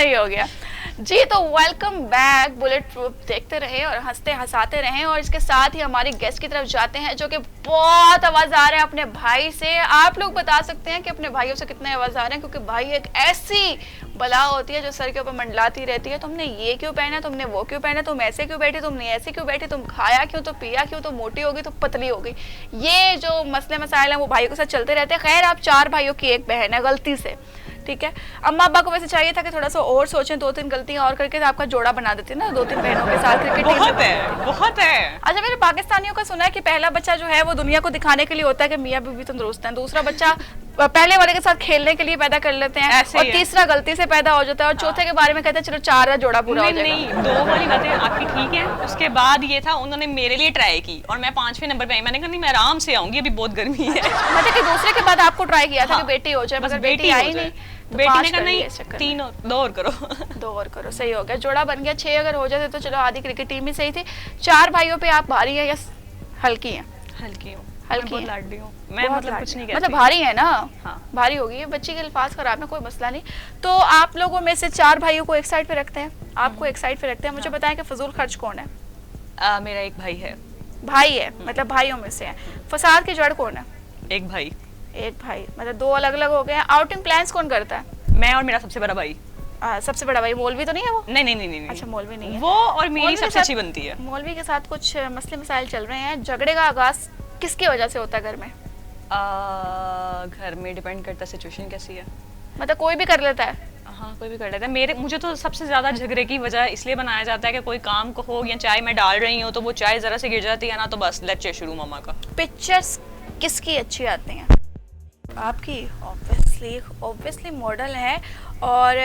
सही हो गया जी। तो वेलकम बैक बुलेट प्रूफ, देखते रहे और हंसते हंसाते रहें। और इसके साथ ही हमारी गेस्ट की तरफ जाते हैं जो कि बहुत आवाज आ रहे हैं अपने भाई से। आप लोग बता सकते हैं कि अपने भाइयों से कितने आवाज आ रहे हैं, क्योंकि भाई एक ऐसी बला होती है जो सर के ऊपर मंडलाती रहती है। तुमने ये क्यों पहना, तुमने वो क्यों पहना, तुम ऐसे क्यों बैठी, तुमने ऐसे क्यों बैठी, तुम खाया क्यों, तो पिया क्यों, तो मोटी होगी तो पतली हो गई। ये जो मसले मसाइल हैं वो भाइयों के साथ चलते रहते हैं। खैर, आप 4 भाइयों की एक बहन है गलती से, ठीक है। अम्मा अब्बा को वैसे चाहिए था कि थोड़ा सा और सोचें, 2-3 गलतियां और करके आपका जोड़ा बना देते ना, 2-3 बहनों के साथ क्रिकेट टीम में। बहुत है। अच्छा, मेरे पाकिस्तानियों का सुना है कि पहला बच्चा जो है वो दुनिया को दिखाने के लिए होता है कि मियां बीवी तंदुरुस्त हैं, दूसरा बच्चा पहले वाले के साथ खेलने के लिए पैदा कर लेते हैं, और तीसरा गलती से पैदा हो जाता है, और चौथे के बारे में कहते हैं चलो 4 जोड़ा पूरा हो जाएगा। नहीं, 2 वाली बातें आपकी ठीक है। उसके बाद ये था, उन्होंने मेरे लिए ट्राई की और मैं 5वें नंबर पे आई। मैंने कहा नहीं, मैं आराम से आऊंगी, अभी बहुत गर्मी है। मतलब कि दूसरे के बाद आपको ट्राई किया था कि बेटी हो जाए, मगर बेटी आई नहीं। बेटी ने कहा नहीं, 3 और 2 और करो। 2 और करो, सही हो गया, जोड़ा बन गया। 6 अगर हो जाते तो चलो आधी क्रिकेट टीम ही सही थी। 4 भाइयों पे आप भारी हैं या हल्की हैं? हल्की हूँ, हल्की बहुत लाडली हूँ मैं, मतलब कुछ नहीं कहती। मतलब भारी है ना? हाँ। भारी होगी, बच्ची के अल्फाज खराब है, कोई मसला नहीं। तो आप लोगों में से 4 भाइयों को एक साइड पे रखते हैं, आपको एक साइड पे रखते हैं। मुझे बताएं कि फजूल खर्च कौन है? मेरा एक भाई है। भाई है, मतलब भाइयों में से है। फसाद की जड़ कौन है? एक भाई। एक भाई, मतलब 2 अलग अलग हो गए। आउटिंग प्लान्स कौन करता है? मैं और मेरा सबसे बड़ा भाई। सबसे बड़ा भाई मौलवी तो नहीं है वो? नहीं नहीं नहीं नहीं। अच्छा, मौलवी नहीं है वो, और मेरी सबसे अच्छी बनती है। मौलवी के साथ कुछ मसले मसाइल चल रहे हैं। झगड़े का आगाज किसकी वजह से होता है घर में? घर में डिपेंड करता है सिचुएशन कैसी है। मतलब कोई भी कर लेता है? हाँ, कोई भी कर लेता है। मुझे तो सबसे ज्यादा झगड़े की वजह इसलिए बनाया जाता है कि कोई काम को हो, या चाय मैं डाल रही हूँ तो वो चाय जरा से गिर जाती है ना, तो बस लेक्चर शुरू मामा का। पिक्चर्स किसकी अच्छी आती हैं? आपकी। ऑब्वियसली मॉडल है। और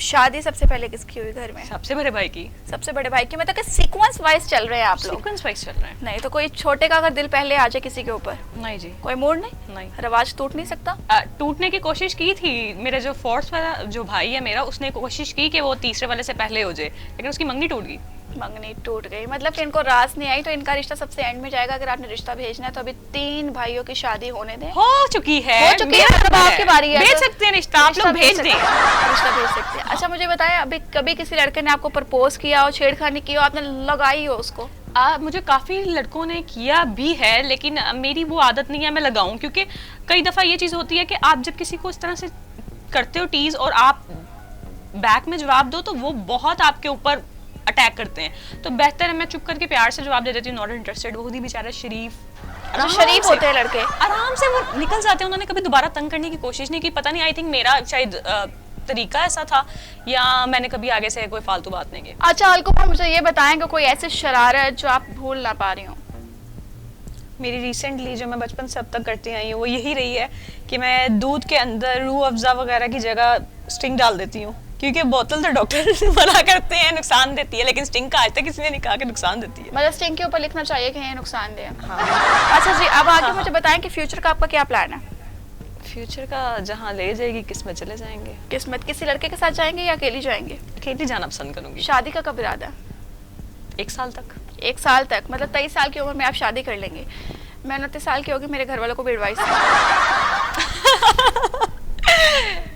शादी सबसे पहले किसकी हुई घर में? सबसे बड़े भाई की। सबसे बड़े भाई की, मतलब कि सीक्वेंस वाइज चल रहे हैं आप लोग? सीक्वेंस वाइज चल रहे हैं। नहीं तो कोई छोटे का अगर दिल पहले आ जाए किसी के ऊपर? नहीं जी, कोई मोड़ नहीं? नहीं, रवाज टूट नहीं सकता? टूटने की कोशिश की थी। मेरा जो 4th वाला जो भाई है मेरा, उसने कोशिश की कि वो तीसरे वाले से पहले हो जाए, लेकिन उसकी मंगनी टूट गई। मंगनी टूट गई, मतलब कि इनको रास नहीं आई, तो इनका रिश्ता सबसे एंड में जाएगा। अगर आपने रिश्ता भेजना है तो अभी 3 भाइयों की शादी होने दें। हो चुकी है, हो चुकी है, मतलब आपकी बारी है। भेज सकते हैं रिश्ता, आप लोग भेज दें, रिश्ता भेज सकते हैं। अच्छा, मुझे बताएं, अभी कभी किसी लड़के ने आपको प्रपोज किया हो, छेड़खानी की हो, आपने लगाई हो उसको? मुझे काफी लड़कों ने किया भी है, लेकिन मेरी वो आदत नहीं है मैं लगाऊं, क्योंकि कई दफा ये चीज होती है कि आप जब किसी को इस तरह से करते हो टीज, और आप बैक में जवाब दो तो वो बहुत आपके ऊपर अटैक करते हैं। तो बेहतर है मैं चुप करके प्यार से जवाब दे देती हूँ, नॉट इंटरेस्टेड। वो भी बेचारा शरीफ, शरीफ होते हैं लड़के, आराम से वो निकल जाते हैं। उन्होंने कभी दोबारा तंग करने की कोशिश नहीं की। पता नहीं, आई थिंक मेरा शायद तरीका ऐसा था, या मैंने कभी आगे से कोई फालतू बात नहीं की। अच्छा अलकुमा, मुझे ये बताएं कि कोई ऐसी शरारत जो आप भूल ना पा रही हो? मेरी रिसेंटली जो मैं बचपन से अब तक करती आई हूँ वो यही रही है कि मैं दूध के अंदर रूह अफ़ज़ा वगैरह की जगह स्टिंग डाल देती हूँ, क्योंकि बोतल तो डॉक्टर मना करते हैं नुकसान देती है, लेकिन स्टिंग का आज तक किसी ने नहीं कहा कि नुकसान देती है। मतलब स्टिंग के ऊपर लिखना चाहिए कि ये नुकसान दे। हाँ। अच्छा जी, अब आगे मुझे बताएं कि फ्यूचर का आपका क्या प्लान है? फ्यूचर का जहाँ ले जाएगी किस्मत, चले जाएंगे। किस्मत किसी लड़के के साथ जाएंगे या अकेली जाएंगे? अकेली जाना पसंद करूंगी। शादी का कब इरादा? 1 साल तक। 1 साल तक, मतलब 23 साल की उम्र में आप शादी कर लेंगे। मैं 29 साल की होगी, मेरे घर वालों को भी एडवाइस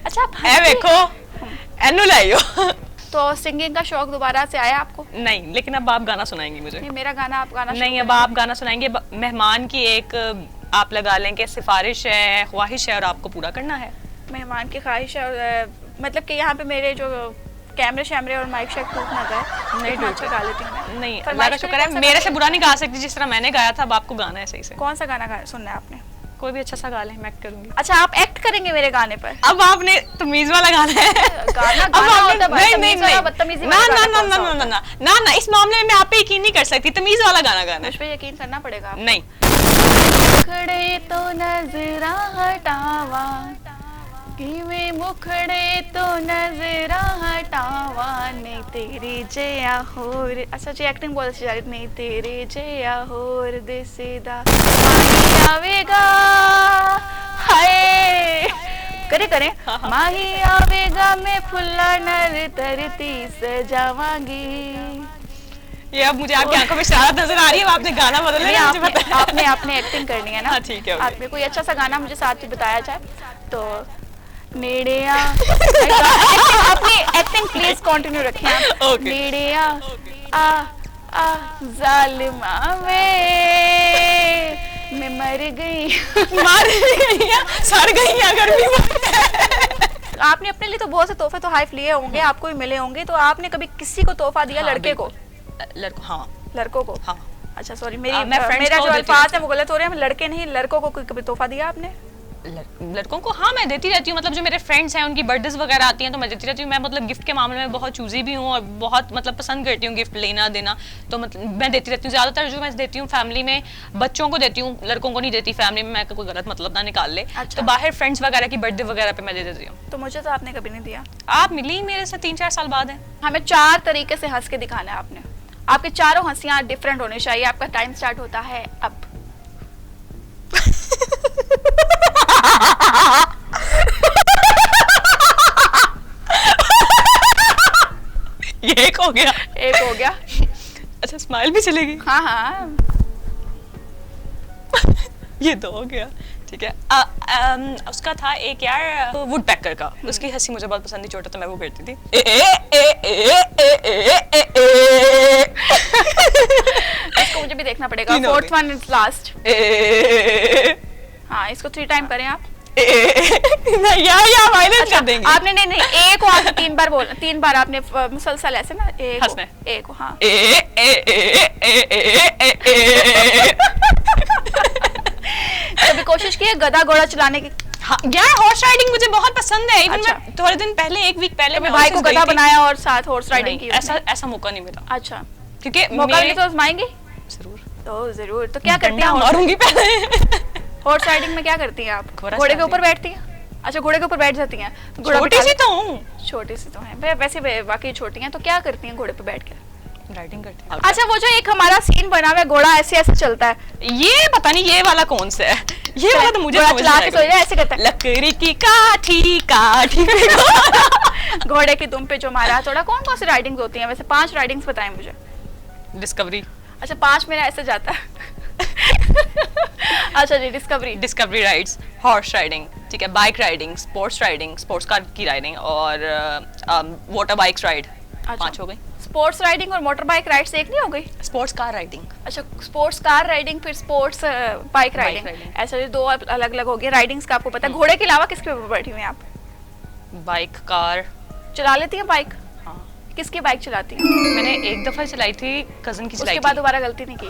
अच्छा आप देखो एनु लाइयो। तो सिंगिंग का शौक दोबारा से आया आपको? नहीं, लेकिन अब आप गाना सुनाएंगी मुझे। नहीं, मेरा गाना आप गाना नहीं, अब आप गाना सुनाएंगे। मेहमान की एक आप लगा लें कि सिफारिश है, ख्वाहिश है, और आपको पूरा करना है। मेहमान की ख्वाहिश है, और मतलब कि यहाँ पे मेरे जो कैमरे शैमरे और माइक शेक टूट ना जाए। नहीं टूट गा लेती हूँ मैं। नहीं, अल्लाह का शुक्र है, मेरे से बुरा नहीं गा सकती जिस तरह मैंने गाया था। अब आपको गाना है सही से। कौन सा गाना सुनना है आपने? कोई भी अच्छा सा गा ले, मैं एक्ट करूंगी। अच्छा, आप एक्ट करेंगे मेरे गाने पर? अब आपने तमीज वाला गाना है। गाना होता है, बदतमीजी ना ना ना ना ना ना ना ना, इस मामले में मैं आप पे यकीन नहीं कर सकती। तमीज वाला गाना गाना है। मुझ पे यकीन करना पड़ेगा। नहीं, खड़े तो नजरा हटावा, किवें मुखड़े तो नजरा हटावा, नहीं तेरी जया होर। अच्छा जी, एक्टिंग बहुत अच्छी जा रही। नहीं तेरे जया होर दिसदा माही आवेगा, हाय करे करे माही आवेगा, मैं फुल्ला नर तरती सजावांगी। ये अब मुझे आपकी आंखों में शरारत नजर आ रही है। आपने गाना बदल लिया, मुझे पता है। आपने एक्टिंग करनी है ना? हाँ ठीक है। आपने कोई अच्छा सा गाना मुझे साथ में बताया जाए तो नेड़े आ अपनी एक्टिंग प्लीज कंटिन्यू रखें आप। Okay. नेड़े आ जालिमा वे मैं मर गई मार गई है, सड़ गई है गर्मी में। आपने अपने लिए तो बहुत से तोहफे तो हाइफ लिए होंगे, आपको भी मिले होंगे, तो आपने कभी किसी को तोहफा दिया? हाँ, लड़के को? लड़को, हाँ लड़कों को? हाँ। अच्छा सॉरी, मैं friends मेरा को जो देती अल्फाज है वो गलत हो रहे हैं। लड़के नहीं, लड़कों को कभी तोहफा दिया आपने? लड़कों को हाँ मैं देती रहती हूँ, मतलब जो मेरे फ्रेंड्स हैं उनकी बर्थडेज वगैरह आती हैं तो मैं देती रहती हूँ। मैं मतलब गिफ्ट के मामले में बहुत चूजी भी हूँ और बहुत मतलब पसंद करती हूँ गिफ्ट लेना देना, तो मतलब मैं देती रहती हूँ। ज़्यादातर जो मैं देती हूँ फैमिली में बच्चों को देती हूँ, लड़कों को नहीं देती फैमिली में, मैं कोई गलत मतलब ना निकाल ले। अच्छा। तो बाहर फ्रेंड्स वगैरह की बर्थडे वगैरह पे मैं दे देती हूँ। तो मुझे तो आपने कभी नहीं दिया। आप मिली मेरे से 3-4 साल बाद है। हमें 4 तरीके से हंस के दिखाना है आपने, आपके चारों हंसियां डिफरेंट होनी चाहिए। आपका टाइम स्टार्ट होता है अब। ये एक हो गया। एक हो गया। अच्छा स्माइल भी चलेगी? हाँ हाँ ये 2 हो गया, ठीक है। उसका था एक यार वुड पैकर का, उसकी हंसी मुझे बहुत पसंद थी, छोटा तो मैं वो करती थी। इसको मुझे भी देखना पड़ेगा। 4th one is last. हाँ इसको 3 टाइम करें आप। या वायलेंस अच्छा, कर देंगे। आपने नहीं ए को आपने 3 बार बोलना, 3 बार आपने मुसलसल ऐसे ना ए को हाँ। कभी कोशिश की है गधा घोड़ा चलाने की? हाँ, यार हॉर्स राइडिंग मुझे बहुत पसंद है। इवन अच्छा। मैं थोड़े दिन पहले, एक वीक पहले मैं भाई को ऑफिस गई गधा थी। बनाया और साथ हॉर्स राइडिंग की? ऐसा मौका नहीं मिला। अच्छा, क्योंकि मौका मिले तो आजमाएंगे? जरूर तो जरूर। तो क्या करती हैं डंडा मारूंगी पहले। हॉर्स राइडिंग में? क्या करती हैं आप? घोड़ा घोड़े के चलाती ऊपर बैठती हैं? अच्छा घोड़े के ऊपर बैठ जाती हैं। घोड़ा छोटी बिठा सी तो हूँ। छोटी सी तो है वैसे, वाकई छोटी हैं। तो क्या करती हैं घोड़े पे बैठ के? राइडिंग करती हूँ। अच्छा वो जो एक हमारा सीन बना हुआ है, घोड़ा ऐसे ऐसे चलता है, ये पता नहीं ये वाला कौन सा है, ये वाला तो मुझे घोड़ा समझ चला नहीं के आएगा। ऐसे करता है। लकड़ी की काठी काठी पे घोड़े की दुम पे जो मारा। थोड़ा कौन कौन सी राइडिंग्स होती हैं वैसे? 5 राइडिंग्स बताएं मुझे। डिस्कवरी। अच्छा 5 मेरा ऐसे जाता है। अच्छा जी, डिस्कवरी राइड्स, हॉर्स राइडिंग, ठीक है, bike riding, sports riding, sports car की राइडिंग और वाटर बाइक्स राइड। 5 हो गई। स्पोर्ट्स राइडिंग और मोटर बाइक राइड से एक नहीं हो गई? Sports car riding. अच्छा स्पोर्ट्स कार राइडिंग, फिर स्पोर्ट्स बाइक राइडिंग, riding। ऐसा ये 2 अलग अलग हो गई राइडिंग्स का। आपको पता है घोड़े के अलावा किसके ऊपर बैठी हुई हैं आप? Bike, car. चला लेती हैं बाइक? हाँ, किसकी बाइक चलाती हैं? मैंने एक दफा चलाई थी, कजन की चलाई उसके बाद थी। दोबारा गलती नहीं की?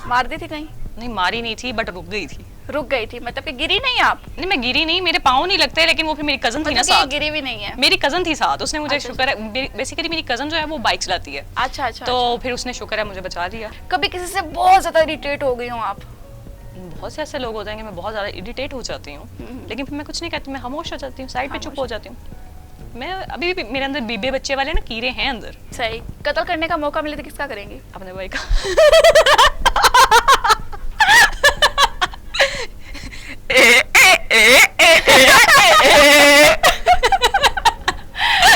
मार दी थी कहीं? नहीं मारी नहीं थी, बट रुक गई थी। रुक गई थी मतलब कि गिरी नहीं आप? नहीं मैं गिरी नहीं, मेरे पाँव नहीं लगते, लेकिन वो फिर मेरी कजन थी ना मतलब कि साथ। गिरी भी नहीं है? मेरी कजन थी साथ, उसने मुझे अच्छा, शुक्र है, बेसिकली मेरी कजन जो है वो बाइक चलाती है, अच्छा अच्छा। तो फिर उसने शुक्र है मुझे बचा लिया। कभी किसी से बहुत ज्यादा इरिटेट हो गई हूँ आप? बहुत से ऐसे लोग होते हैं कि मैं बहुत ज्यादा इरिटेट हो जाती हूँ, लेकिन फिर मैं कुछ नहीं कहती, मैं खामोश हो जाती हूँ, साइड पे चुप हो जाती हूँ। मैं अभी भी मेरे अंदर बीबे बच्चे वाले ना कीड़े हैं अंदर। सही। कत्ल करने का मौका मिले तो किसका करेंगे? अपने भाई का।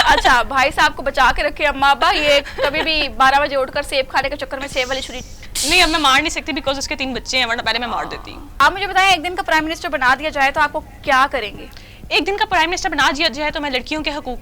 अच्छा भाई साहब को बचा के रखे अम्मा अब्बा, ये कभी भी 12 बजे उठकर सेब खाने के चक्कर में सेब वाली छुरी। नहीं अब मैं मार नहीं सकती बिकॉज उसके 3 बच्चे हैं, वरना पहले मैं मार देती। आप मुझे बताएं एक दिन का प्राइम मिनिस्टर बना दिया जाए तो आपको क्या करेंगे? एक दिन का प्राइम मिनिस्टर बना दिया जाए तो मैं लड़कियों के हकूक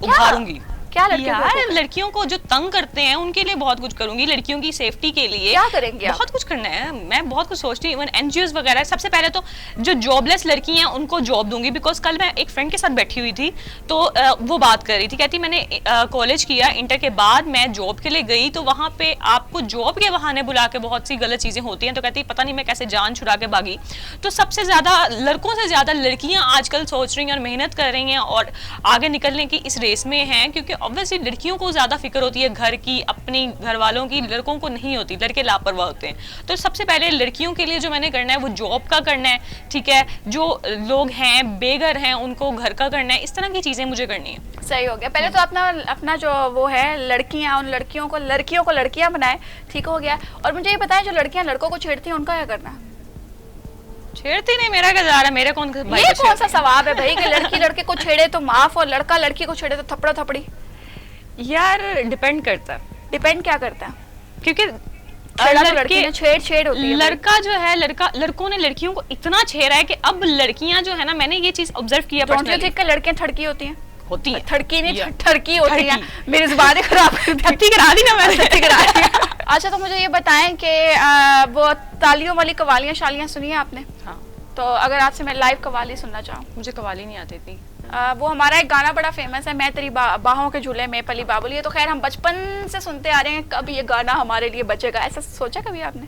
उभारूंगी। क्या लड़कियों के यार हकूक? लड़कियों को जो तंग करते हैं उनके लिए बहुत कुछ करूंगी, लड़कियों की सेफ्टी के लिए क्या करेंगे आप? बहुत कुछ करना है, मैं बहुत कुछ सोचती हूँ। इवन एनजीओज वगैरह, सबसे पहले तो जो जॉबलेस लड़की हैं उनको जॉब दूंगी। बिकॉज कल मैं एक फ्रेंड के साथ बैठी हुई थी तो वो बात कर रही थी, कहती मैंने कॉलेज किया, इंटर के बाद मैं जॉब के लिए गई तो वहाँ पे आपको जॉब के बहाने बुला के बहुत सी गलत चीजें होती हैं, तो कहती पता नहीं मैं कैसे जान छुड़ा के भागी। तो सबसे ज्यादा लड़कों से ज्यादा लड़कियां आजकल सोच रही हैं और मेहनत कर रही हैं और आगे निकलने की इस रेस में हैं, क्योंकि ऑब्वियसली लड़कियों को ज्यादा फिक्र होती है घर की, अपनी घर वालों की, लड़कों को नहीं होती, लड़के लापरवाह होते हैं। तो सबसे पहले लड़कियों के लिए जो मैंने करना है वो जॉब का करना है, ठीक है, जो लोग हैं बेघर हैं उनको घर का करना है, इस तरह की चीजें मुझे करनी है। सही हो गया। पहले तो अपना जो वो है लड़कियां, उन लड़कियों को लड़कियां बनाए, ठीक हो गया। और मुझे ये बताएं जो लड़कियां लड़कों को छेड़ती हैं उनका क्या करना है? छेड़ती नहीं, मेरा क्या जा रहा है, मेरे कौन भाई ये कौन सा सवाब है भाई कि लड़की लड़के को छेड़े तो माफ और लड़का लड़की को छेड़े तो थप्पड़ा थपड़ी? यार डिपेंड करता है। डिपेंड क्या करता है? क्योंकि छेड़ा तो लड़की ने छेड़ होती है। लड़का जो है, लड़कों ने लड़कियों को इतना छेड़ा है कि अब लड़कियां जो है ना, मैंने ये चीज ऑब्जर्व किया पर्सनली। लड़कियां थड़की होती हैं, होती है, थड़की नहीं ठड़की होती है। मेरी जुबान खराब ठट्टी करा दी ना मैंने, ठट्टी करा दी। अच्छा, तो मुझे ये बताएं कि वो तालियों वाली कवालियां शालियां सुनी है आपने? हाँ। तो अगर आपसे मैं लाइव कवाली सुनना चाहूँ? मुझे कवाली नहीं आती थी। वो हमारा एक गाना बड़ा फेमस है, मैं तेरी बाहों के झूले में पली बाबुल। ये तो खैर हम बचपन से सुनते आ रहे हैं, कब ये गाना हमारे लिए बचेगा, ऐसा सोचा कभी आपने?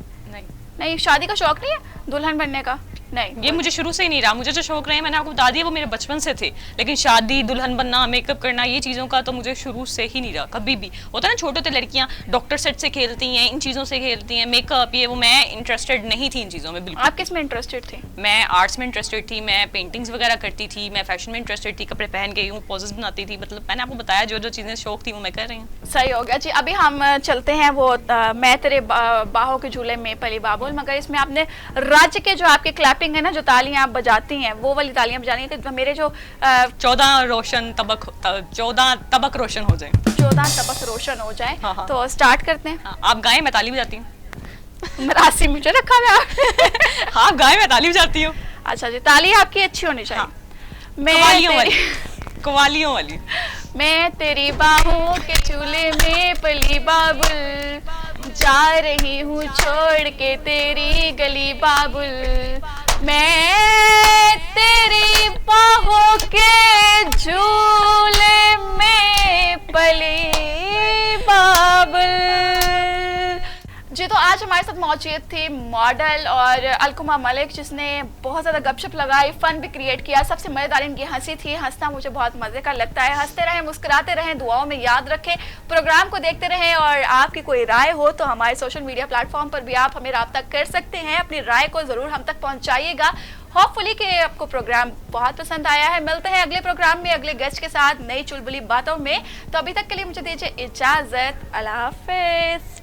नहीं। शादी का शौक नहीं है, दुल्हन बनने का? नहीं, ये मुझे शुरू से ही नहीं रहा। मुझे जो शौक रहे, मैंने आपको बता दिया, वो मेरे बचपन से थे। लेकिन शादी, दुल्हन बनना, मेकअप करना, ये चीज़ों का तो मुझे शुरू से ही नहीं रहा कभी भी। होता है ना, छोटे होते लड़कियां डॉक्टर सेट से खेलती हैं, इन चीज़ों से खेलती हैं, मेकअप ये वो, मैं इंटरेस्टेड नहीं थी इन चीज़ों में बिल्कुल। आप किस में इंटरेस्टेड थी? मैं आर्ट्स में इंटरेस्टेड थी, मैं पेंटिंग्स वगैरह करती थी, मैं फैशन में इंटरेस्टेड थी, कपड़े पहन के यूँ पोजेस बनाती थी। मतलब मैंने आपको बताया जो जो चीज़ें शौक थी वो मैं कर रही हूँ। सही हो गया जी। अभी हम चलते हैं वो मैं तेरे बाहों के झूले में पली बाबुल, मगर इसमें आपने राज्य के जो आपके क्लैपिंग है ना, जो तालियां आप बजाती हैं, वो वाली तालियां बजानी है कि मेरे जो 14 तबक रोशन हो जाए। 14 तबक रोशन हो जाए। हाँ, हाँ। तो स्टार्ट करते हैं। हाँ, आप गाएं, मैं ताली बजाती हूँ। मरासी मुझे रखा है। हाँ, आप गाएं, मैं ताली बजाती हूँ। अच्छा जी, ताली आपकी अच्छी होनी चाहिए। हाँ। कवालियों वाली। मैं तेरी बाहों के चूल्हे में पली बाबुल, जा रही हूँ छोड़ के तेरी गली बाबुल। मैं तेरी बाहों के झूले में पली बाबुल। जी, तो आज हमारे साथ मौजूद थी मॉडल और अलकुमा मलिक, जिसने बहुत ज़्यादा गपशप लगाई, फन भी क्रिएट किया। सबसे मज़ेदार इनकी हंसी थी। हंसना मुझे बहुत मज़े का लगता है। हंसते रहें, मुस्कुराते रहें, दुआओं में याद रखें, प्रोग्राम को देखते रहें। और आपकी कोई राय हो तो हमारे सोशल मीडिया प्लेटफॉर्म पर भी आप हमें राब्ता कर सकते हैं। अपनी राय को ज़रूर हम तक पहुँचाइएगा। होपफुली कि आपको प्रोग्राम बहुत पसंद आया है। मिलते हैं अगले प्रोग्राम में अगले गेस्ट के साथ नई चुलबुली बातों में। तो अभी तक के लिए मुझे दीजिए इजाज़त। अल्लाह हाफ़िज़।